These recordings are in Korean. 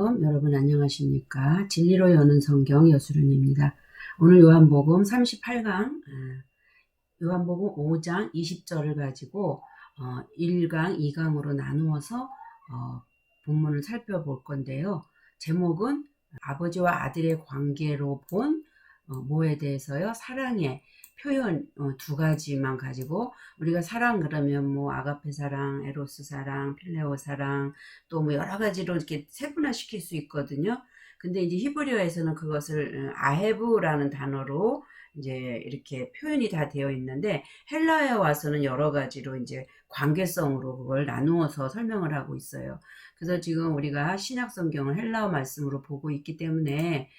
샬롬, 여러분 안녕하십니까? 진리로 여는 성경 여수run입니다. 오늘 요한복음 38강, 요한복음 5장 20절을 가지고 1강, 2강으로 나누어서 본문을 살펴볼 건데요. 제목은 아버지와 아들의 관계로 본 뭐에 대해서요? 사랑의 표현 두 가지만 가지고, 우리가 사랑 그러면 뭐 아가페 사랑, 에로스 사랑, 필레오 사랑, 또 뭐 여러 가지로 이렇게 세분화시킬 수 있거든요. 근데 이제 히브리어에서는 그것을 아헤브라는 단어로 이제 이렇게 표현이 다 되어 있는데, 헬라어에 와서는 여러 가지로 이제 관계성으로 그걸 나누어서 설명을 하고 있어요. 그래서 지금 우리가 신약 성경을 헬라어 말씀으로 보고 있기 때문에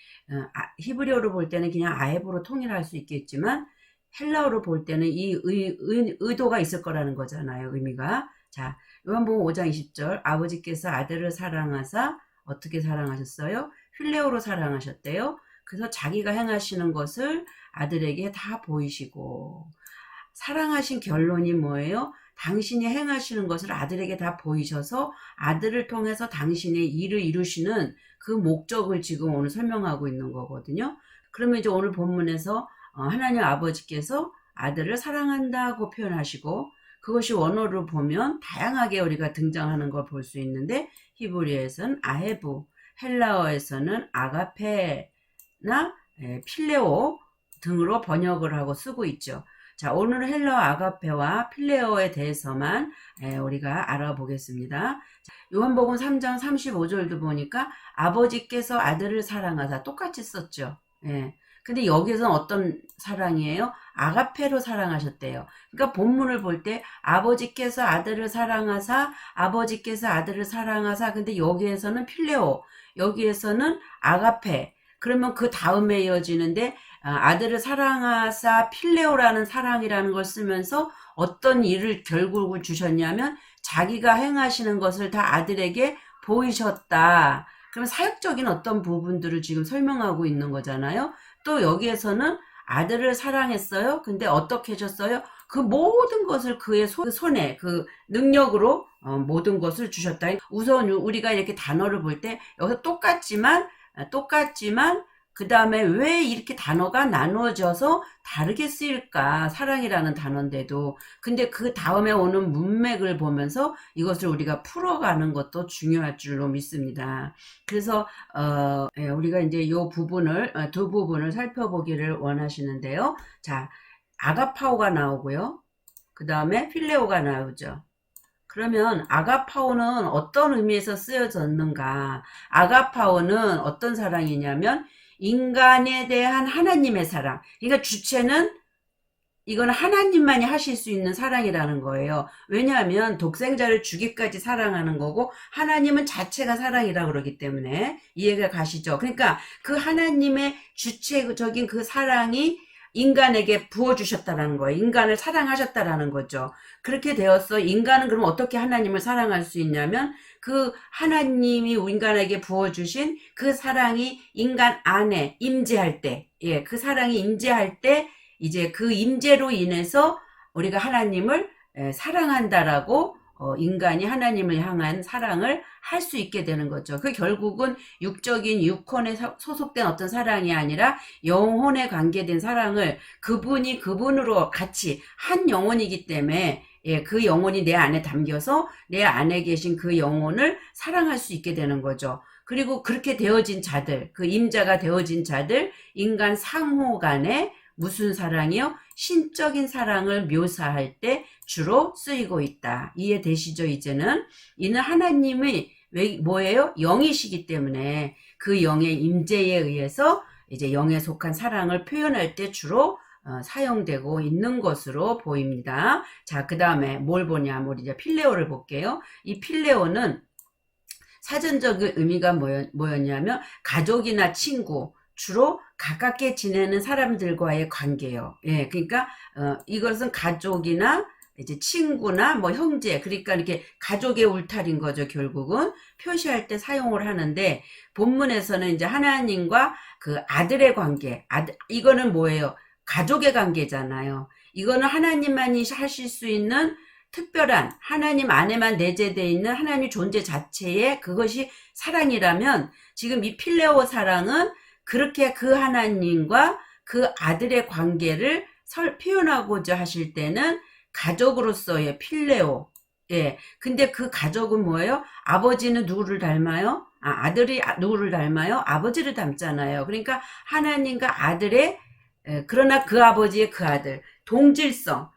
히브리어로 볼 때는 그냥 아헤브로 통일할 수 있겠지만, 헬라어로 볼 때는 이 의도가 있을 거라는 거잖아요. 의미가. 자, 요한복음 5장 20절, 아버지께서 아들을 사랑하사 어떻게 사랑하셨어요? 필레오로 사랑하셨대요. 그래서 자기가 행하시는 것을 아들에게 다 보이시고, 사랑하신 결론이 뭐예요? 당신이 행하시는 것을 아들에게 다 보이셔서 아들을 통해서 당신의 일을 이루시는 그 목적을 지금 오늘 설명하고 있는 거거든요. 그러면 이제 오늘 본문에서 하나님 아버지께서 아들을 사랑한다고 표현하시고, 그것이 원어로 보면 다양하게 우리가 등장하는 걸 볼 수 있는데, 히브리어에서는 아헤브, 헬라어에서는 아가페나 필레오 등으로 번역을 하고 쓰고 있죠. 자, 오늘은 헬라어 아가페와 필레오에 대해서만 우리가 알아보겠습니다. 요한복음 3장 35절도 보니까 아버지께서 아들을 사랑하사 똑같이 썼죠. 예. 근데 여기서는 어떤 사랑이에요? 아가페로 사랑하셨대요. 그러니까 본문을 볼 때 아버지께서 아들을 사랑하사, 아버지께서 아들을 사랑하사, 근데 여기에서는 필레오, 여기에서는 아가페. 그러면 그 다음에 이어지는데 아들을 사랑하사 필레오라는 사랑이라는 걸 쓰면서 어떤 일을 결국을 주셨냐면 자기가 행하시는 것을 다 아들에게 보이셨다. 그럼 사역적인 어떤 부분들을 지금 설명하고 있는 거잖아요. 또 여기에서는 아들을 사랑했어요. 근데 어떻게 해줬어요? 그 모든 것을 그의 손에, 그 능력으로 모든 것을 주셨다. 우선 우리가 이렇게 단어를 볼 때 여기서 똑같지만 그 다음에 왜 이렇게 단어가 나누어져서 다르게 쓰일까? 사랑이라는 단어인데도. 근데 그 다음에 오는 문맥을 보면서 이것을 우리가 풀어가는 것도 중요할 줄로 믿습니다. 그래서 우리가 이제 이 부분을 두 부분을 살펴보기를 원하시는데요. 자, 아가파오가 나오고요. 그 다음에 필레오가 나오죠. 그러면 아가파오는 어떤 의미에서 쓰여졌는가? 아가파오는 어떤 사랑이냐면 인간에 대한 하나님의 사랑. 그러니까 주체는 이건 하나님만이 하실 수 있는 사랑이라는 거예요. 왜냐하면 독생자를 주기까지 사랑하는 거고 하나님은 자체가 사랑이라고 그러기 때문에 이해가 가시죠. 그러니까 그 하나님의 주체적인 그 사랑이 인간에게 부어주셨다라는 거예요. 인간을 사랑하셨다라는 거죠. 그렇게 되었어. 인간은 그럼 어떻게 하나님을 사랑할 수 있냐면 그 하나님이 인간에게 부어주신 그 사랑이 인간 안에 임재할 때, 그 사랑이 임재할 때 이제 그 임재로 인해서 우리가 하나님을 사랑한다라고 인간이 하나님을 향한 사랑을 할 수 있게 되는 거죠. 그 결국은 육적인 육혼에 소속된 어떤 사랑이 아니라 영혼에 관계된 사랑을 그분이 그분으로 같이 한 영혼이기 때문에 그 영혼이 내 안에 담겨서 내 안에 계신 그 영혼을 사랑할 수 있게 되는 거죠. 그리고 그렇게 되어진 자들, 그 임자가 되어진 자들, 인간 상호 간에 무슨 사랑이요? 신적인 사랑을 묘사할 때 주로 쓰이고 있다. 이해되시죠? 이제는 이는 하나님이 뭐예요? 영이시기 때문에 그 영의 임재에 의해서 이제 영에 속한 사랑을 표현할 때 주로 사용되고 있는 것으로 보입니다. 자, 그 다음에 뭘 보냐? 우리 이제 필레오를 볼게요. 이 필레오는 사전적 의미가 뭐였냐면 가족이나 친구, 주로 가깝게 지내는 사람들과의 관계예요. 그러니까 이것은 가족이나 이제 친구나 뭐 형제, 그러니까 이렇게 가족의 울타리인 거죠. 결국은 표시할 때 사용을 하는데 본문에서는 이제 하나님과 그 아들의 관계, 이거는 뭐예요? 가족의 관계잖아요. 이거는 하나님만이 하실 수 있는 특별한 하나님 안에만 내재되어 있는 하나님 존재 자체의 그것이 사랑이라면 지금 이 필레오 사랑은 그렇게 그 하나님과 그 아들의 관계를 표현하고자 하실 때는 가족으로서의 필레오. 예. 근데 그 가족은 뭐예요? 아버지는 누구를 닮아요? 아들이 누구를 닮아요? 아버지를 닮잖아요. 그러니까 하나님과 아들의 그러나 그 아버지의 그 아들 동질성.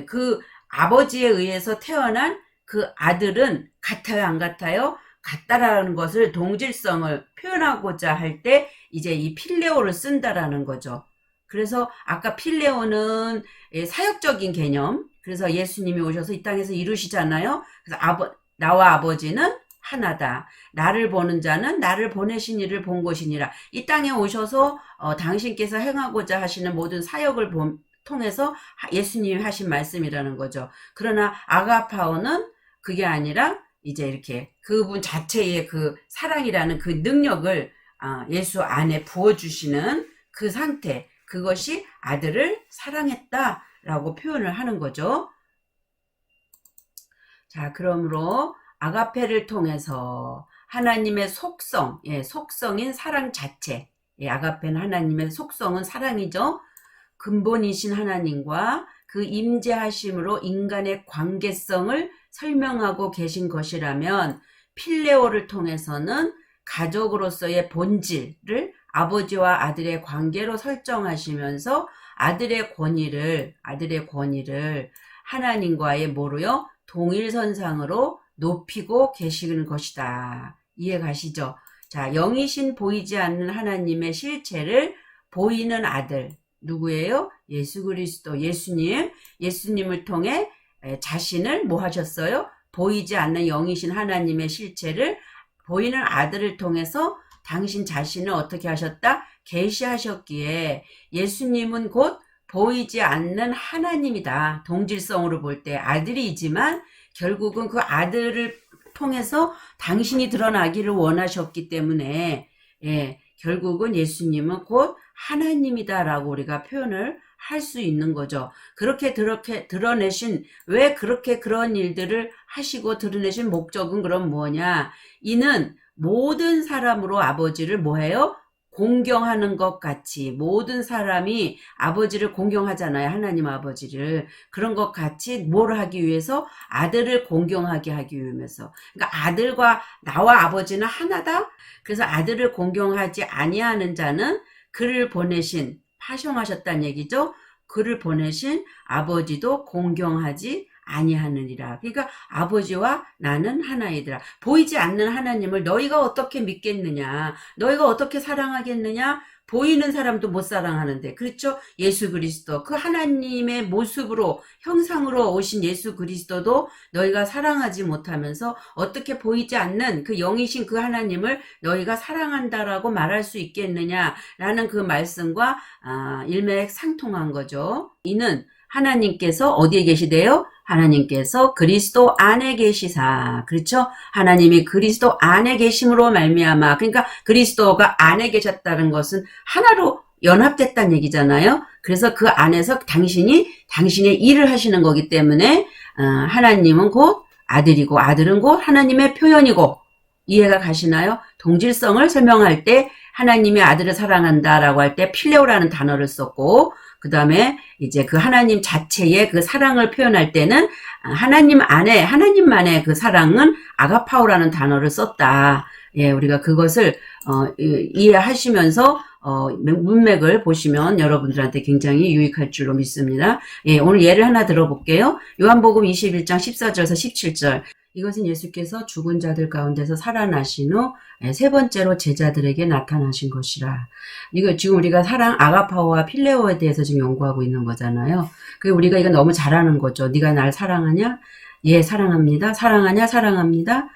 그 아버지에 의해서 태어난 그 아들은 같아요, 안 같아요? 같다라는 것을 동질성을 표현하고자 할 때 이제 이 필레오를 쓴다라는 거죠. 그래서 아까 필레오는 사역적인 개념. 그래서 예수님이 오셔서 이 땅에서 이루시잖아요. 그래서 나와 아버지는 하나다. 나를 보는 자는 나를 보내신 이를 본 것이니라. 이 땅에 오셔서 당신께서 행하고자 하시는 모든 사역을 통해서 예수님이 하신 말씀이라는 거죠. 그러나 아가파오는 그게 아니라 이제 이렇게 그분 자체의 그 사랑이라는 그 능력을 예수 안에 부어주시는 그 상태, 그것이 아들을 사랑했다라고 표현을 하는 거죠. 자, 그러므로 아가페를 통해서 하나님의 속성, 속성인 사랑 자체, 아가페는 하나님의 속성은 사랑이죠. 근본이신 하나님과 그 임재하심으로 인간의 관계성을 설명하고 계신 것이라면 필레오를 통해서는 가족으로서의 본질을 아버지와 아들의 관계로 설정하시면서 아들의 권위를 하나님과의 뭐로요? 동일선상으로 높이고 계시는 것이다. 이해 가시죠? 자, 영이신 보이지 않는 하나님의 실체를 보이는 아들. 누구예요? 예수 그리스도, 예수님을 통해 자신을 뭐 하셨어요? 보이지 않는 영이신 하나님의 실체를 보이는 아들을 통해서 당신 자신을 어떻게 하셨다? 계시하셨기에 예수님은 곧 보이지 않는 하나님이다. 동질성으로 볼 때 아들이지만 결국은 그 아들을 통해서 당신이 드러나기를 원하셨기 때문에 결국은 예수님은 곧 하나님이다라고 우리가 표현을 할 수 있는 거죠. 그렇게 드러내신, 왜 그렇게 그런 일들을 하시고 드러내신 목적은 그럼 뭐냐? 이는 모든 사람으로 아버지를 뭐해요? 공경하는 것 같이 모든 사람이 아버지를 공경하잖아요. 하나님 아버지를. 그런 것 같이 뭘 하기 위해서? 아들을 공경하게 하기 위해서. 그러니까 아들과 나와 아버지는 하나다? 그래서 아들을 공경하지 아니하는 자는 그를 보내신, 파송하셨다는 얘기죠. 그를 보내신 아버지도 공경하지 아니하느니라. 그러니까 아버지와 나는 하나이더라. 보이지 않는 하나님을 너희가 어떻게 믿겠느냐? 너희가 어떻게 사랑하겠느냐? 보이는 사람도 못 사랑하는데, 그렇죠? 예수 그리스도, 그 하나님의 모습으로 형상으로 오신 예수 그리스도도 너희가 사랑하지 못하면서 어떻게 보이지 않는 그 영이신 그 하나님을 너희가 사랑한다라고 말할 수 있겠느냐라는 그 말씀과 일맥상통한 거죠. 이는 하나님께서 어디에 계시대요? 하나님께서 그리스도 안에 계시사. 그렇죠? 하나님이 그리스도 안에 계심으로 말미암아. 그러니까 그리스도가 안에 계셨다는 것은 하나로 연합됐다는 얘기잖아요. 그래서 그 안에서 당신의 일을 하시는 거기 때문에 하나님은 곧 아들이고 아들은 곧 하나님의 표현이고. 이해가 가시나요? 동질성을 설명할 때 하나님이 아들을 사랑한다라고 할 때 필레오라는 단어를 썼고, 그 다음에 이제 그 하나님 자체의 그 사랑을 표현할 때는 하나님만의 그 사랑은 아가파오라는 단어를 썼다. 우리가 그것을 이해하시면서 문맥을 보시면 여러분들한테 굉장히 유익할 줄로 믿습니다. 오늘 예를 하나 들어볼게요. 요한복음 21장 14절에서 17절. 이것은 예수께서 죽은 자들 가운데서 살아나신 후 세 번째로 제자들에게 나타나신 것이라. 이거 지금 우리가 아가파오와 필레오에 대해서 지금 연구하고 있는 거잖아요. 우리가 이거 너무 잘하는 거죠. 네가 날 사랑하냐? 예, 사랑합니다. 사랑하냐? 사랑합니다.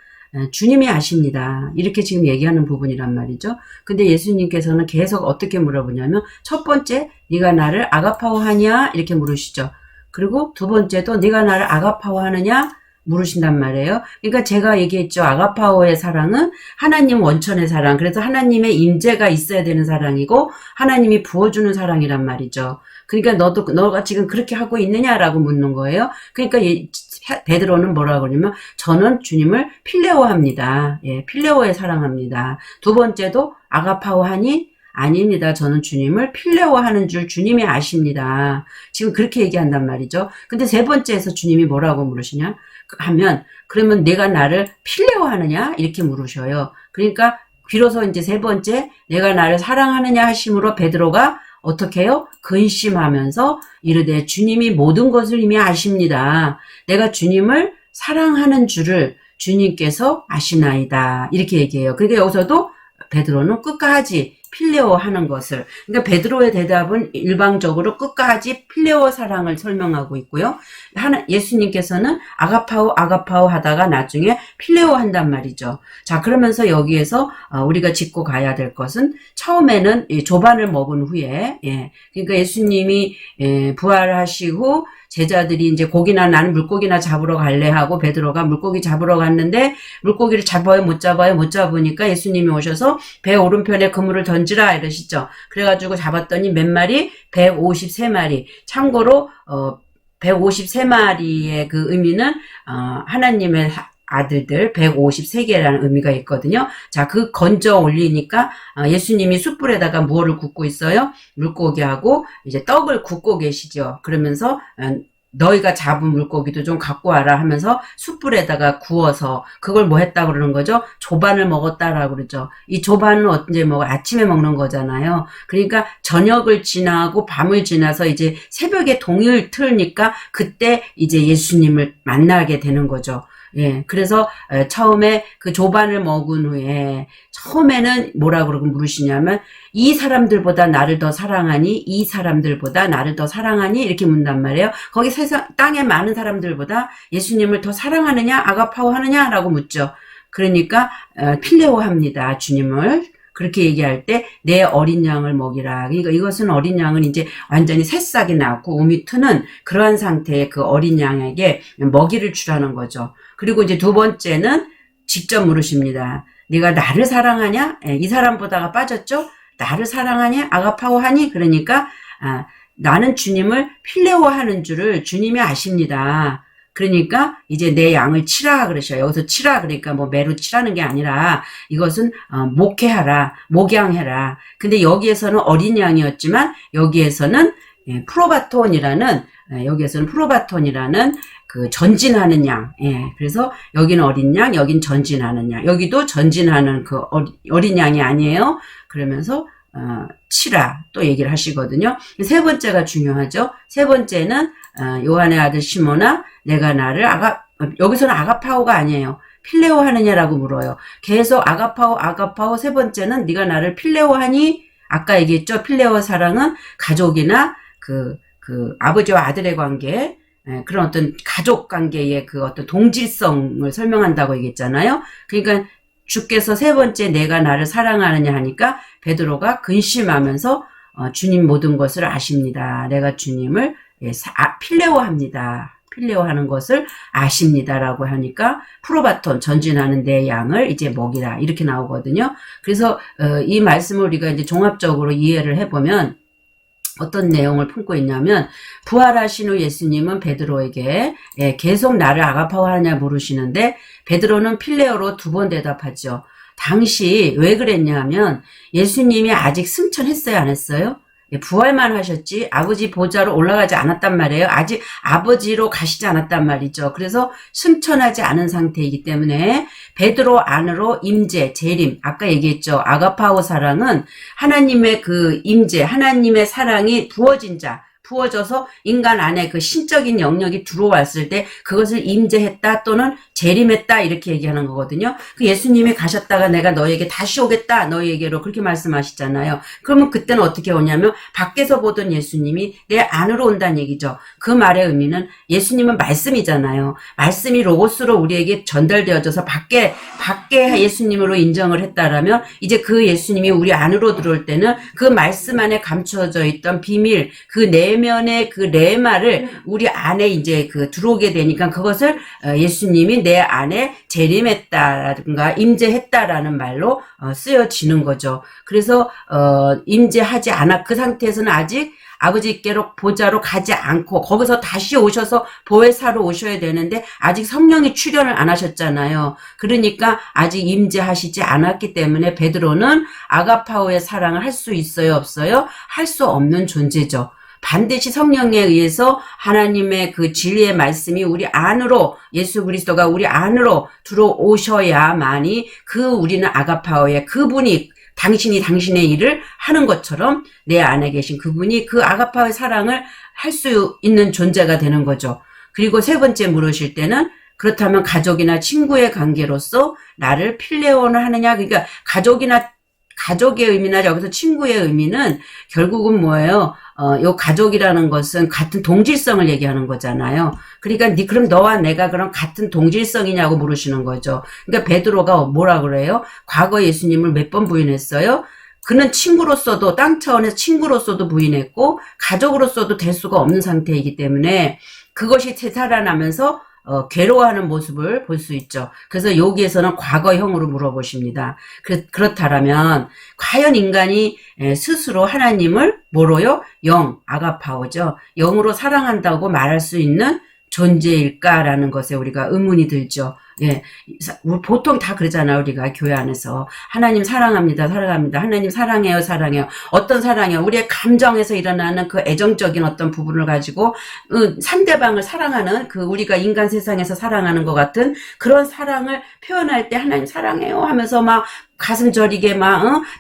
주님이 아십니다. 이렇게 지금 얘기하는 부분이란 말이죠. 근데 예수님께서는 계속 어떻게 물어보냐면, 첫 번째, 네가 나를 아가파오 하냐? 이렇게 물으시죠. 그리고 두 번째도 네가 나를 아가파오 하느냐? 물으신단 말이에요. 그러니까 제가 얘기했죠. 아가파오의 사랑은 하나님 원천의 사랑. 그래서 하나님의 임재가 있어야 되는 사랑이고 하나님이 부어주는 사랑이란 말이죠. 그러니까 너가 지금 그렇게 하고 있느냐라고 묻는 거예요. 그러니까 베드로는 뭐라고 그러냐면 저는 주님을 필레오합니다. 예, 필레오에 사랑합니다. 두 번째도 아가파오 하니 아닙니다. 저는 주님을 필레오하는 줄 주님이 아십니다. 지금 그렇게 얘기한단 말이죠. 근데 세 번째에서 주님이 뭐라고 물으시냐 하면 그러면 내가 나를 필레오하느냐 이렇게 물으셔요. 그러니까 비로소 이제 세 번째 내가 나를 사랑하느냐 하심으로 베드로가 어떻게 해요? 근심하면서 이르되 주님이 모든 것을 이미 아십니다. 내가 주님을 사랑하는 줄을 주님께서 아시나이다. 이렇게 얘기해요. 그러니까 여기서도 베드로는 끝까지 필레오 하는 것을, 그러니까 베드로의 대답은 일방적으로 끝까지 필레오 사랑을 설명하고 있고요. 예수님께서는 아가파오 하다가 나중에 필레오 한단 말이죠. 자, 그러면서 여기에서 우리가 짚고 가야 될 것은 처음에는 조반을 먹은 후에, 그러니까 예수님이 부활하시고 제자들이 이제 고기나 나는 물고기나 잡으러 갈래 하고 베드로가 물고기 잡으러 갔는데 물고기를 잡아요 못 잡으니까 예수님이 오셔서 배 오른편에 그물을 던지라 이러시죠. 그래가지고 잡았더니 몇 마리? 153마리. 참고로 153마리의 그 의미는 하나님의 아들들 153개라는 의미가 있거든요. 자, 그 건져 올리니까 예수님이 숯불에다가 무엇을 굽고 있어요? 물고기하고 이제 떡을 굽고 계시죠. 그러면서 너희가 잡은 물고기도 좀 갖고 와라 하면서 숯불에다가 구워서 그걸 뭐 했다 그러는 거죠? 조반을 먹었다라고 그러죠. 이 조반은 언제 먹어? 아침에 먹는 거잖아요. 그러니까 저녁을 지나고 밤을 지나서 이제 새벽에 동일 틀니까 그때 이제 예수님을 만나게 되는 거죠. 예, 그래서 처음에 그 조반을 먹은 후에 처음에는 뭐라 그러고 물으시냐면 이 사람들보다 나를 더 사랑하니 이 사람들보다 나를 더 사랑하니 이렇게 묻는단 말이에요. 거기 세상 땅에 많은 사람들보다 예수님을 더 사랑하느냐 아가파오 하느냐라고 묻죠. 그러니까 필레오 합니다. 주님을. 그렇게 얘기할 때 내 어린 양을 먹이라. 그러니까 이것은 어린 양은 이제 완전히 새싹이 났고 우미 트는 그러한 상태의 그 어린 양에게 먹이를 주라는 거죠. 그리고 이제 두 번째는 직접 물으십니다. 네가 나를 사랑하냐? 이 사람보다가 빠졌죠? 나를 사랑하냐? 아가파오 하니? 그러니까 나는 주님을 필레오 하는 줄을 주님이 아십니다. 그러니까 이제 내 양을 치라 그러셔요. 여기서 치라 그러니까 뭐 매로 치라는 게 아니라 이것은 목회하라, 목양해라. 근데 여기에서는 어린 양이었지만 여기에서는 프로바톤이라는 그 전진하는 양. 그래서 여기는 어린 양, 여긴 전진하는 양. 여기도 전진하는 그 어린 양이 아니에요. 그러면서 치라 또 얘기를 하시거든요. 세 번째가 중요하죠. 세 번째는 요한의 아들 시몬아 내가 나를 여기서는 아가파오가 아니에요. 필레오 하느냐라고 물어요. 계속 아가파오 세 번째는 네가 나를 필레오 하니 아까 얘기했죠. 필레오 사랑은 가족이나 그 아버지와 아들의 관계 그런 어떤 가족 관계의 그 어떤 동질성을 설명한다고 얘기했잖아요. 그러니까 주께서 세 번째 내가 나를 사랑하느냐 하니까 베드로가 근심하면서 주님 모든 것을 아십니다. 내가 주님을 필레오합니다. 필레오하는 것을 아십니다라고 하니까 프로바톤 전진하는 내 양을 이제 먹이라 이렇게 나오거든요. 그래서 이 말씀을 우리가 이제 종합적으로 이해를 해보면 어떤 내용을 품고 있냐면 부활하신 후 예수님은 베드로에게 계속 나를 아가파오 하냐 물으시는데 베드로는 필레오로 두 번 대답하죠. 당시 왜 그랬냐면 예수님이 아직 승천했어요 안 했어요? 부활만 하셨지 아버지 보좌로 올라가지 않았단 말이에요. 아직 아버지로 가시지 않았단 말이죠. 그래서 승천하지 않은 상태이기 때문에 베드로 안으로 임재, 재림 아까 얘기했죠. 아가파오 사랑은 하나님의 그 임재, 하나님의 사랑이 부어져서 인간 안에 그 신적인 영역이 들어왔을 때 그것을 임재했다 또는 재림했다 이렇게 얘기하는 거거든요. 그 예수님이 가셨다가 내가 너에게 다시 오겠다 너에게로 그렇게 말씀하시잖아요. 그러면 그때는 어떻게 오냐면 밖에서 보던 예수님이 내 안으로 온다는 얘기죠. 그 말의 의미는 예수님은 말씀이잖아요. 말씀이 로고스로 우리에게 전달되어져서 밖에 예수님으로 인정을 했다라면 이제 그 예수님이 우리 안으로 들어올 때는 그 말씀 안에 감춰져 있던 비밀 그 내용 내면의 그 레마를 우리 안에 이제 그 들어오게 되니까 그것을 예수님이 내 안에 재림했다라든가 임재했다라는 말로 쓰여지는 거죠. 그래서 임재하지 않아 그 상태에서는 아직 아버지께로 보좌로 가지 않고 거기서 다시 오셔서 보혜사로 오셔야 되는데 아직 성령이 출현을 안 하셨잖아요. 그러니까 아직 임재하시지 않았기 때문에 베드로는 아가파오의 사랑을 할 수 있어요, 없어요? 할 수 없는 존재죠. 반드시 성령에 의해서 하나님의 그 진리의 말씀이 우리 안으로 예수 그리스도가 우리 안으로 들어오셔야만이 그 우리는 아가파오의 그분이 당신이 당신의 일을 하는 것처럼 내 안에 계신 그분이 그 아가파의 사랑을 할 수 있는 존재가 되는 거죠. 그리고 세 번째 물으실 때는 그렇다면 가족이나 친구의 관계로서 나를 필레오는 하느냐. 그러니까 가족의 의미나 여기서 친구의 의미는 결국은 뭐예요? 요 가족이라는 것은 같은 동질성을 얘기하는 거잖아요. 그러니까 그럼 너와 내가 그럼 같은 동질성이냐고 물으시는 거죠. 그러니까 베드로가 뭐라 그래요? 과거 예수님을 몇 번 부인했어요? 그는 친구로서도 땅 차원에서 친구로서도 부인했고 가족으로서도 될 수가 없는 상태이기 때문에 그것이 되살아나면서 괴로워하는 모습을 볼 수 있죠. 그래서 여기에서는 과거형으로 물어보십니다. 그렇다면 과연 인간이 스스로 하나님을 뭐로요? 아가파오죠. 영으로 사랑한다고 말할 수 있는 존재일까라는 것에 우리가 의문이 들죠. 예, 보통 다 그러잖아요. 우리가 교회 안에서 하나님 사랑합니다, 사랑합니다. 하나님 사랑해요, 사랑해요. 어떤 사랑이요? 우리의 감정에서 일어나는 그 애정적인 어떤 부분을 가지고 상대방을 사랑하는 그 우리가 인간 세상에서 사랑하는 것 같은 그런 사랑을 표현할 때 하나님 사랑해요 하면서 막 가슴 저리게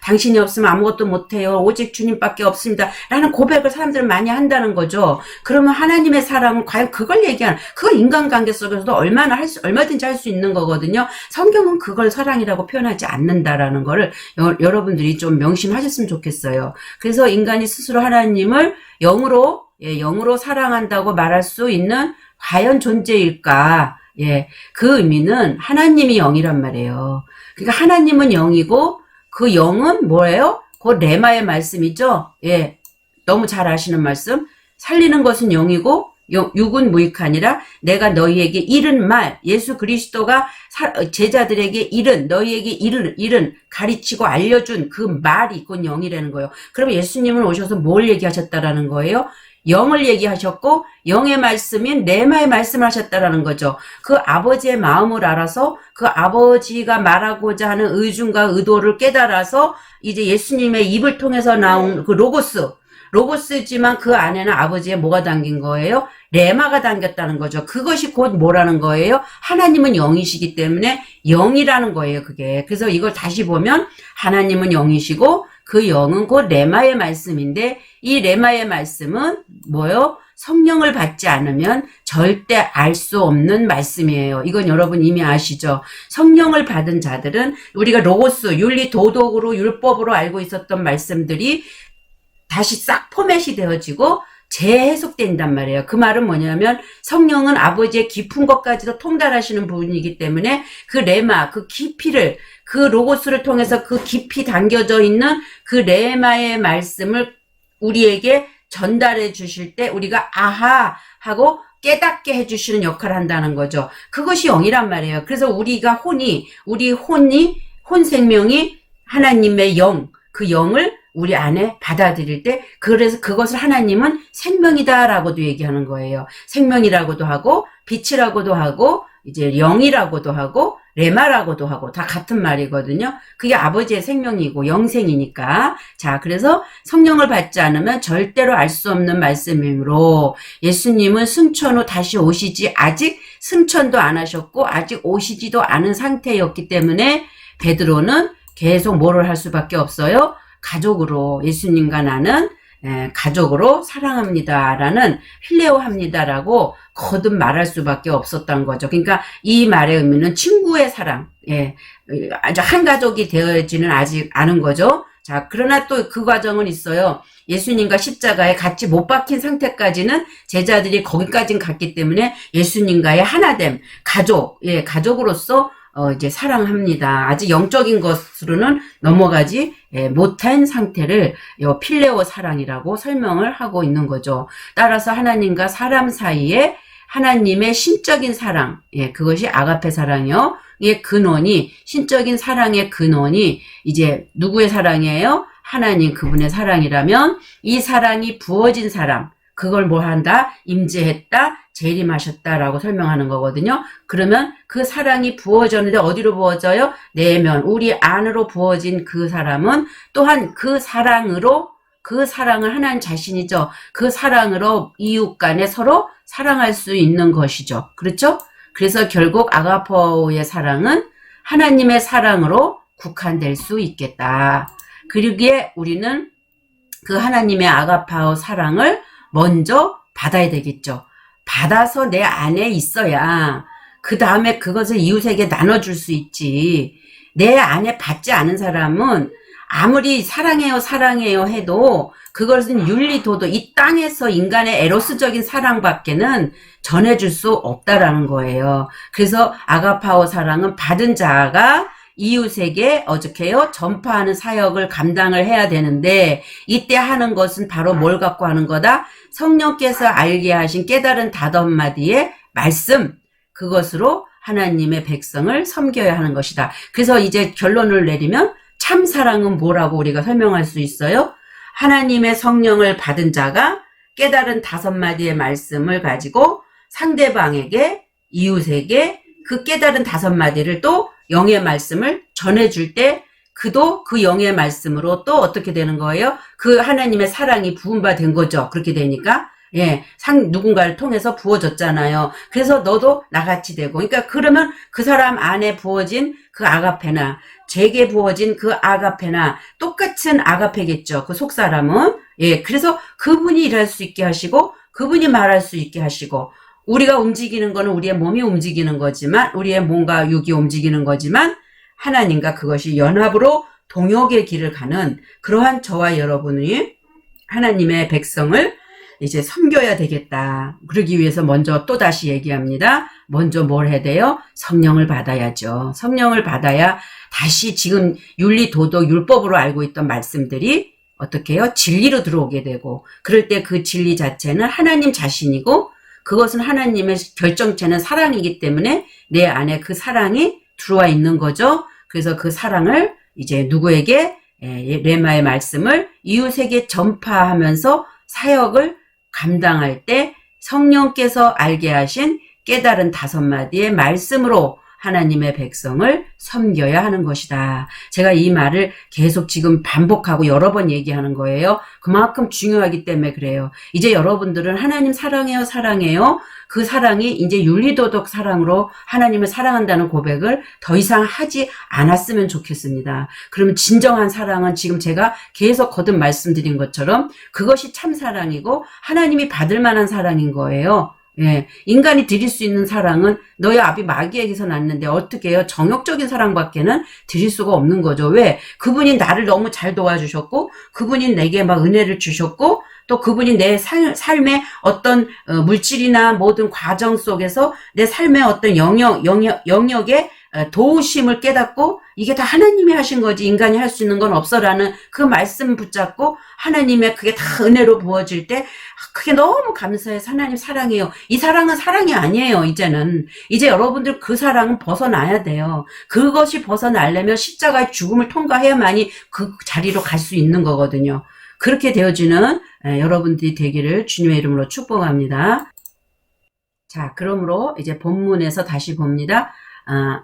당신이 없으면 아무것도 못해요. 오직 주님밖에 없습니다. 라는 고백을 사람들은 많이 한다는 거죠. 그러면 하나님의 사랑은 과연 그걸 얘기하는, 그건 인간관계 속에서도 얼마든지 할 수 있는 거거든요. 성경은 그걸 사랑이라고 표현하지 않는다라는 거를 여러분들이 좀 명심하셨으면 좋겠어요. 그래서 인간이 스스로 하나님을 영으로 사랑한다고 말할 수 있는 과연 존재일까? 예, 그 의미는 하나님이 영이란 말이에요. 그러니까 하나님은 영이고 그 영은 뭐예요? 그 레마의 말씀이죠. 예, 너무 잘 아시는 말씀. 살리는 것은 영이고 육은 무익하니라. 내가 너희에게 이른 말, 예수 그리스도가 제자들에게 너희에게 이른 가르치고 알려준 그 말이 곧 영이라는 거예요. 그러면 예수님은 오셔서 뭘 얘기하셨다라는 거예요? 영을 얘기하셨고 영의 말씀인 레마의 말씀을 하셨다라는 거죠. 그 아버지의 마음을 알아서 그 아버지가 말하고자 하는 의중과 의도를 깨달아서 이제 예수님의 입을 통해서 나온 그 로고스지만 그 안에는 아버지의 뭐가 담긴 거예요? 레마가 담겼다는 거죠. 그것이 곧 뭐라는 거예요? 하나님은 영이시기 때문에 영이라는 거예요, 그게. 그래서 이걸 다시 보면 하나님은 영이시고 그 영은 곧 레마의 말씀인데 이 레마의 말씀은 뭐요? 성령을 받지 않으면 절대 알 수 없는 말씀이에요. 이건 여러분 이미 아시죠? 성령을 받은 자들은 우리가 로고스, 윤리, 도덕으로 율법으로 알고 있었던 말씀들이 다시 싹 포맷이 되어지고 재해석된단 말이에요. 그 말은 뭐냐면 성령은 아버지의 깊은 것까지도 통달하시는 부분이기 때문에 그 레마, 그 깊이를, 그 로고스를 통해서 그 깊이 담겨져 있는 그 레마의 말씀을 우리에게 전달해 주실 때 우리가 아하 하고 깨닫게 해주시는 역할을 한다는 거죠. 그것이 영이란 말이에요. 그래서 우리가 혼 생명이 하나님의 영, 그 영을 우리 안에 받아들일 때 그래서 그것을 하나님은 생명이다라고도 얘기하는 거예요. 생명이라고도 하고 빛이라고도 하고 이제 영이라고도 하고 레마라고도 하고 다 같은 말이거든요. 그게 아버지의 생명이고 영생이니까. 자, 그래서 성령을 받지 않으면 절대로 알 수 없는 말씀이므로 예수님은 승천 후 다시 오시지 아직 승천도 안 하셨고 아직 오시지도 않은 상태였기 때문에 베드로는 계속 뭐를 할 수밖에 없어요? 가족으로 예수님과 나는 가족으로 사랑합니다라는 필레오합니다라고 거듭 말할 수밖에 없었던 거죠. 그러니까 이 말의 의미는 친구의 사랑, 아주 한 가족이 되어지는 아직 않은 거죠. 자, 그러나 또 그 과정은 있어요. 예수님과 십자가에 같이 못 박힌 상태까지는 제자들이 거기까지는 갔기 때문에 예수님과의 하나됨, 가족으로서 이제 사랑합니다. 아직 영적인 것으로는 넘어가지 못한 상태를 필레오 사랑이라고 설명을 하고 있는 거죠. 따라서 하나님과 사람 사이에 하나님의 신적인 사랑, 그것이 아가페 사랑이요. 의 근원이, 신적인 사랑의 근원이 이제 누구의 사랑이에요? 하나님 그분의 사랑이라면 이 사랑이 부어진 사람, 그걸 뭐 한다? 임재했다, 재림하셨다라고 설명하는 거거든요. 그러면 그 사랑이 부어졌는데 어디로 부어져요? 내면, 우리 안으로 부어진 그 사람은 또한 그 사랑으로, 그 사랑을 하나님 자신이죠. 그 사랑으로 이웃 간에 서로 사랑할 수 있는 것이죠. 그렇죠? 그래서 결국 아가포의 사랑은 하나님의 사랑으로 국한될 수 있겠다. 그러기에 우리는 그 하나님의 아가파오 사랑을 먼저 받아야 되겠죠. 받아서 내 안에 있어야 그 다음에 그것을 이웃에게 나눠줄 수 있지. 내 안에 받지 않은 사람은 아무리 사랑해요 사랑해요 해도 그것은 윤리도덕, 이 땅에서 인간의 에로스적인 사랑밖에는 전해줄 수 없다라는 거예요. 그래서 아가파오 사랑은 받은 자가 이웃에게 어떻게요? 전파하는 사역을 감당을 해야 되는데 이때 하는 것은 바로 뭘 갖고 하는 거다? 성령께서 알게 하신 깨달은 5마디의 말씀, 그것으로 하나님의 백성을 섬겨야 하는 것이다. 그래서 이제 결론을 내리면 참 사랑은 뭐라고 우리가 설명할 수 있어요? 하나님의 성령을 받은 자가 깨달은 5마디의 말씀을 가지고 상대방에게, 이웃에게 그 깨달은 5마디를 또 영의 말씀을 전해줄 때 그도 그 영의 말씀으로 또 어떻게 되는 거예요? 그 하나님의 사랑이 부음받은 거죠. 그렇게 되니까 누군가를 통해서 부어졌잖아요. 그래서 너도 나같이 되고, 그러니까 그러면 그 사람 안에 부어진 그 아가페나 제게 부어진 그 아가페나 똑같은 아가페겠죠. 그 속사람은. 그래서 그분이 일할 수 있게 하시고 그분이 말할 수 있게 하시고, 우리가 움직이는 거는 우리의 몸이 움직이는 거지만, 우리의 몸과 육이 움직이는 거지만 하나님과 그것이 연합으로 동역의 길을 가는 그러한 저와 여러분이 하나님의 백성을 이제 섬겨야 되겠다. 그러기 위해서 먼저 또다시 얘기합니다. 먼저 뭘 해야 돼요? 성령을 받아야죠. 성령을 받아야 다시 지금 윤리, 도덕, 율법으로 알고 있던 말씀들이 어떻게 해요? 진리로 들어오게 되고, 그럴 때 그 진리 자체는 하나님 자신이고 그것은 하나님의 결정체는 사랑이기 때문에 내 안에 그 사랑이 들어와 있는 거죠. 그래서 그 사랑을 이제 누구에게, 레마의 말씀을 이웃에게 전파하면서 사역을 감당할 때 성령께서 알게 하신 깨달은 5마디의 말씀으로 하나님의 백성을 섬겨야 하는 것이다. 제가 이 말을 계속 지금 반복하고 여러 번 얘기하는 거예요. 그만큼 중요하기 때문에 그래요. 이제 여러분들은 하나님 사랑해요, 사랑해요. 그 사랑이 이제 윤리도덕 사랑으로 하나님을 사랑한다는 고백을 더 이상 하지 않았으면 좋겠습니다. 그러면 진정한 사랑은 지금 제가 계속 거듭 말씀드린 것처럼 그것이 참 사랑이고 하나님이 받을 만한 사랑인 거예요. 인간이 드릴 수 있는 사랑은 너희 아비 마귀에게서 났는데 어떻게 해요? 정욕적인 사랑밖에는 드릴 수가 없는 거죠. 왜? 그분이 나를 너무 잘 도와주셨고, 그분이 내게 막 은혜를 주셨고, 또 그분이 내 삶의 어떤 물질이나 모든 과정 속에서 내 삶의 어떤 영역에 도우심을 깨닫고 이게 다 하나님이 하신 거지 인간이 할 수 있는 건 없어라는 그 말씀 붙잡고 하나님의 그게 다 은혜로 부어질 때 그게 너무 감사해요. 하나님 사랑해요. 이 사랑은 사랑이 아니에요. 이제 여러분들 그 사랑은 벗어나야 돼요. 그것이 벗어나려면 십자가의 죽음을 통과해야만이 그 자리로 갈 수 있는 거거든요. 그렇게 되어지는 여러분들이 되기를 주님의 이름으로 축복합니다. 자, 그러므로 이제 본문에서 다시 봅니다.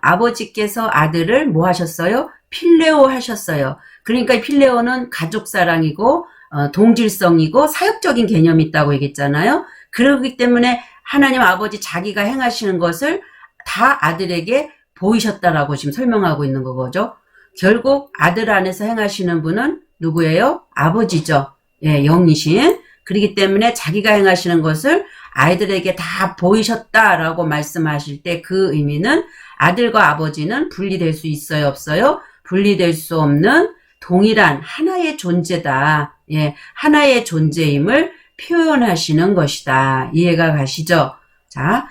아버지께서 아들을 뭐 하셨어요? 필레오 하셨어요. 그러니까 이 필레오는 가족 사랑이고 동질성이고 사역적인 개념이 있다고 얘기했잖아요. 그렇기 때문에 하나님 아버지 자기가 행하시는 것을 다 아들에게 보이셨다라고 지금 설명하고 있는 거죠. 결국 아들 안에서 행하시는 분은 누구예요? 아버지죠. 영이신. 그렇기 때문에 자기가 행하시는 것을 아이들에게 다 보이셨다라고 말씀하실 때 그 의미는 아들과 아버지는 분리될 수 있어요, 없어요? 분리될 수 없는 동일한 하나의 존재다. 하나의 존재임을 표현하시는 것이다. 이해가 가시죠? 자,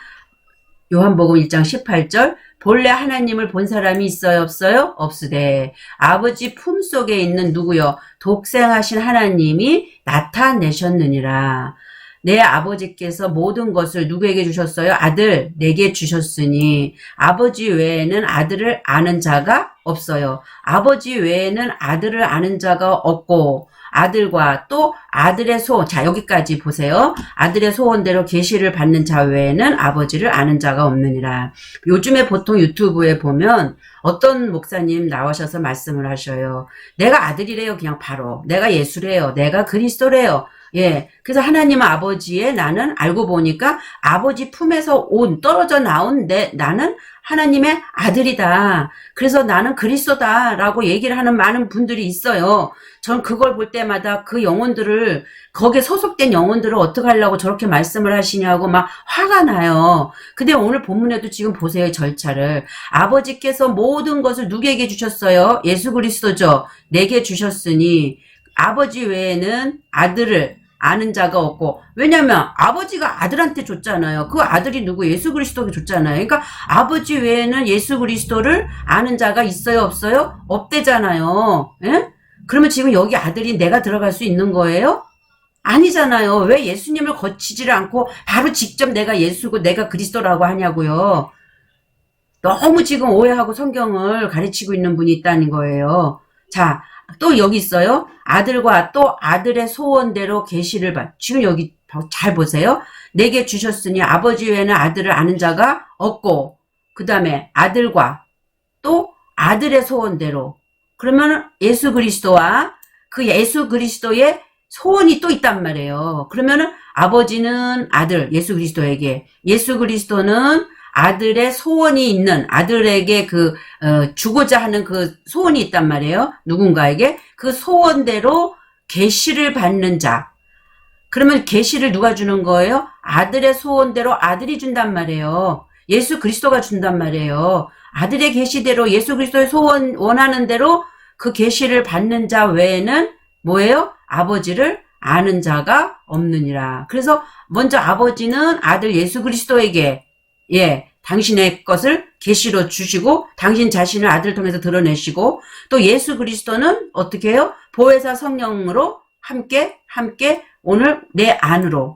요한복음 1장 18절 본래 하나님을 본 사람이 있어요, 없어요? 없으되 아버지 품속에 있는 누구요? 독생하신 하나님이 나타내셨느니라. 내 아버지께서 모든 것을 누구에게 주셨어요? 아들 내게 주셨으니 아버지 외에는 아들을 아는 자가 없어요. 아버지 외에는 아들을 아는 자가 없고 아들과 또 아들의 소원, 자 여기까지 보세요. 아들의 소원대로 계시를 받는 자 외에는 아버지를 아는 자가 없느니라. 요즘에 보통 유튜브에 보면 어떤 목사님 나오셔서 말씀을 하셔요. 내가 아들이래요. 그냥 바로. 내가 예수래요. 내가 그리스도래요. 예. 그래서 하나님 아버지의 나는 알고 보니까 아버지 품에서 떨어져 나온 나는 하나님의 아들이다. 그래서 나는 그리스도다라고 얘기를 하는 많은 분들이 있어요. 전 그걸 볼 때마다 그 영혼들을 거기에 소속된 영혼들을 어떻게 하려고 저렇게 말씀을 하시냐고 막 화가 나요. 근데 오늘 본문에도 지금 보세요. 절차를. 아버지께서 모든 것을 누구에게 주셨어요? 예수 그리스도죠. 내게 주셨으니 아버지 외에는 아들을 아는 자가 없고 왜냐면 아버지가 아들한테 줬잖아요. 그 아들이 누구? 예수 그리스도에게 줬잖아요. 그러니까 아버지 외에는 예수 그리스도를 아는 자가 있어요? 없어요? 없대잖아요. 예? 그러면 지금 여기 아들이 내가 들어갈 수 있는 거예요? 아니잖아요. 왜 예수님을 거치지를 않고 바로 직접 내가 예수고 내가 그리스도라고 하냐고요. 너무 지금 오해하고 성경을 가르치고 있는 분이 있다는 거예요. 자, 또 여기 있어요. 아들과 또 아들의 소원대로 계시를 지금 여기 잘 보세요. 내게 주셨으니 아버지 외에는 아들을 아는 자가 없고 그 다음에 아들과 또 아들의 소원대로 그러면 예수 그리스도와 그 예수 그리스도의 소원이 또 있단 말이에요. 그러면은 아버지는 아들 예수 그리스도에게 예수 그리스도는 아들의 소원이 있는 아들에게 주고자 하는 그 소원이 있단 말이에요. 누군가에게 그 소원대로 계시를 받는 자. 그러면 계시를 누가 주는 거예요? 아들의 소원대로 아들이 준단 말이에요. 예수 그리스도가 준단 말이에요. 아들의 계시대로 예수 그리스도의 소원 원하는 대로 그 계시를 받는 자 외에는 뭐예요? 아버지를 아는 자가 없느니라. 그래서 먼저 아버지는 아들 예수 그리스도에게 당신의 것을 계시로 주시고 당신 자신을 아들 통해서 드러내시고 또 예수 그리스도는 어떻게 해요? 보혜사 성령으로 함께 오늘 내 안으로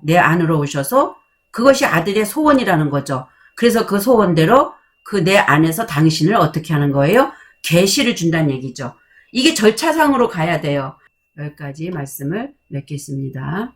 오셔서 그것이 아들의 소원이라는 거죠. 그래서 그 소원대로 그 내 안에서 당신을 어떻게 하는 거예요? 계시를 준다는 얘기죠. 이게 절차상으로 가야 돼요. 여기까지 말씀을 맺겠습니다.